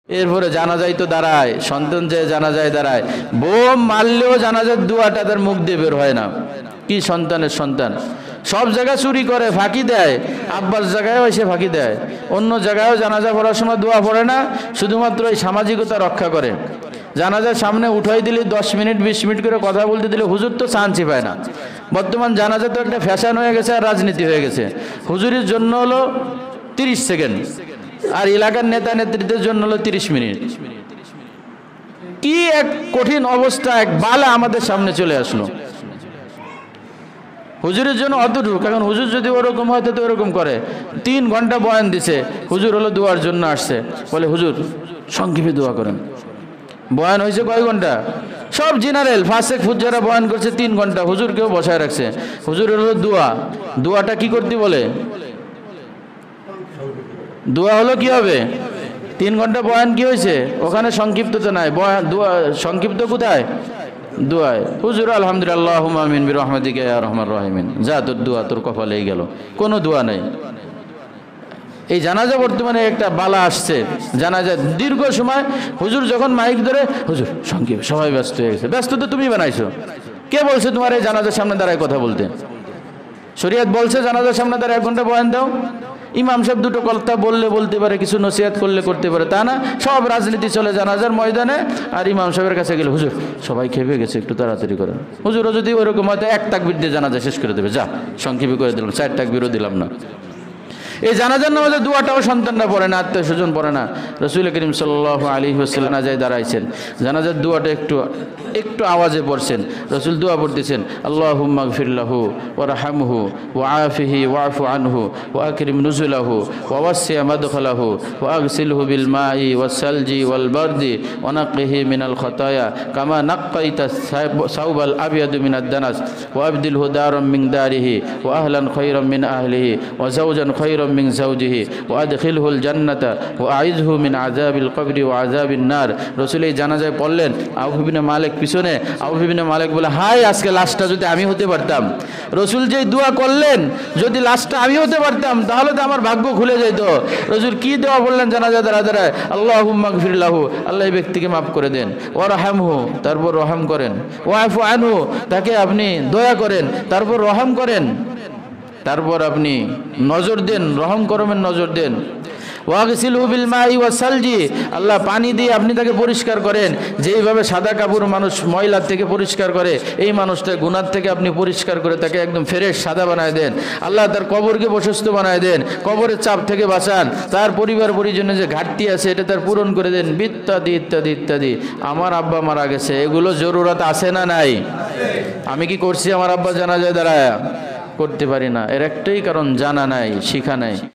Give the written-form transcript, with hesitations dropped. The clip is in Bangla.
এরপরে জানাজাই তো দাঁড়ায়, সন্তান যে জানাজায় দাঁড়ায়, বোম মারলেও জানাজার দুয়াটা তার মুখ দিয়ে বের হয় না। কি সন্তানের সন্তান, সব জায়গায় চুরি করে, ফাঁকি দেয়, আব্বার জায়গায়ও এসে ফাঁকি দেয়, অন্য জায়গায়ও জানাজা পড়ার সময় দোয়া পড়ে না, শুধুমাত্র এই সামাজিকতা রক্ষা করে। জানাজার সামনে উঠাই দিলে 10 মিনিট 20 মিনিট করে কথা বলতে দিলে হুজুর তো চান্সই পায় না। বর্তমান জানাজা তো একটা ফ্যাশন হয়ে গেছে আর রাজনীতি হয়ে গেছে। হুজুরের জন্য হলো 30 সেকেন্ড, আর এলাকার নেতা নেতৃত্বের জন্য হলো 30 মিনিট। কি এক কঠিন অবস্থা, এক বালা আমাদের সামনে চলে আসলো। হুজুরের জন্য অতটুকু, এখন হুজুর যদি ওরকম হয়তো তো ওরকম করে। 3 ঘন্টা বয়ান দিছে, হুজুর হলো দোয়ার জন্য আসছে, বলে হুজুর সংক্ষেপে দোয়া করেন। বয়ান হয়েছে কয় ঘন্টা, সব জেনারেল ফাসেক ফুজ্জারা বয়ান করছে 3 ঘন্টা, হুজুরকেও বসায় রাখছে। হুজুর হলো দোয়া, দোয়াটা কি করতে বলে, দোয়া হলো কি হবে, 3 ঘন্টা বয়ান কি হয়েছে, ওখানে সংক্ষিপ্ত তো নাই, বয়ান দোয়া সংক্ষিপ্ত কোথায়, দোয়ায়। হুজুর আলহামদুলিল্লাহ আল্লাহুম্মা আমিন বিরহমাতিকা ইয়া আরহামার রাহিমিন, যা তোর দোয়া তোর কপালেই গেল, কোনো দোয়া নেই। এই জানাজা বর্তমানে একটা বালা আসছে। জানাজা দীর্ঘ সময় হুজুর যখন মাইক ধরে, হুজুর সংক্ষেপ, সবাই ব্যস্ত হয়ে গেছে। ব্যস্ত তো তুমি বানাইছো, কে বলছে তোমার এই জানাজার সামনে দাঁড়ায় কথা বলতে? শরীয়ত বলছে জানাজার সামনে দাঁড়ায় 1 ঘন্টা বয়ান দাও। ইমাম সাহেব দুটো কথা বললে বলতে পারে, কিছু নসিহত করলে করতে পারে, তা না সব রাজনীতি চলে জানাজার ময়দানে। আর ইমাম সাহেবের কাছে গেলে, হুজুর সবাই খেপে গেছে, একটু তাড়াতাড়ি করেন। হুজুরও যদি ওইরকম হয়তো 1 তাকবীর দিয়ে জানাজা শেষ করে দেবে, যা সংক্ষেপে করে দিলাম, 4 তাকবীরও দিলাম না। এই জানাজার নামাজে দুয়াটাও সন্তানরা পড়ে না, আত্মীয় স্বজন পড়ে না। রাসূল করিম সাল্লাল্লাহু আলাইহি ওয়াসাল্লাম জানাজায় দাঁড়াইছেন, জানাজার দুয়াটা একটু আওয়াজে পড়ছেন। রাসূল দোয়া পড়তেছেন, আল্লাহুম্মা গফির লাহু ওয়ারহামহু ওয়াআফিহি ওয়াফু আনহু ওয়াকরিম নুজুলাহু ওয়াওয়াসি মাদখালাহু ওয়াগসিলহু বিল মাই ওয়াসসালজি ওয়াল বারদি ওয়ানাক্কিহি মিনাল খাতায়া কামা নাক্কাইতা সাওবাল আবিয়াদ মিনাদ দানাস ওয়াবদিলহু দারাম মিন দারিহি ওয়া আহলান খায়রাম মিন আহলিহি ওয়া যাওজান খায়রাম মিন যাওজিহি ওয়া আদখিলহুল জান্নাতা ওয়া আইযহু মিন আযাবিল কবরি ওয়া আযাবিন নার। রাসূল এই জানাজায় পড়লেন, আউফ ইবনে মালিক পিছনে। আউফ ইবনে মালিক বলে, হায় আজকে লাশটা যদি আমি হতে পারতাম। রাসূল যেই দোয়া করলেন, যদি লাশটা আমি হতে পারতাম তাহলে তো আমার ভাগ্য খুলে যেত। রাসূল কি দোয়া বললেন জানাজা দাঁড়ায়, আল্লাহুম্মা গফির লাহু, আল্লাহ এই ব্যক্তিকে মাফ করে দেন, ওয়ারহামহু, তারপর রহম করেন, ওয়াফু আনহু, তাকে আপনি দয়া করেন, তারপর রহম করেন, তারপর আপনি নজর দেন, রহম করমের নজর দেন। ওয়াগসিলহু বিল মাই ওয়াসসালজি, আল্লাহ পানি দিয়ে আপনি তাকে পরিষ্কার করেন। যেইভাবে সাদা কাপড় মানুষ ময়লার থেকে পরিষ্কার করে, এই মানুষটা গুনার থেকে আপনি পরিষ্কার করে তাকে একদম ফ্রেশ সাদা বানায় দেন। আল্লাহ তার কবরকে প্রশস্ত বানায় দেন, কবরের চাপ থেকে বাঁচান, তার পরিবার পরিজনে যে ঘাটতি আছে এটা তার পূরণ করে দেন, ইত্যাদি ইত্যাদি ইত্যাদি। আমার আব্বা মারা গেছে, এগুলো জরুরত আছে না নাই? আমি কি করছি আমার আব্বা জানাজায় দাঁড়ায়? করতে পারি না। এর একটাই কারণ, জানা নাই, শিখা নাই।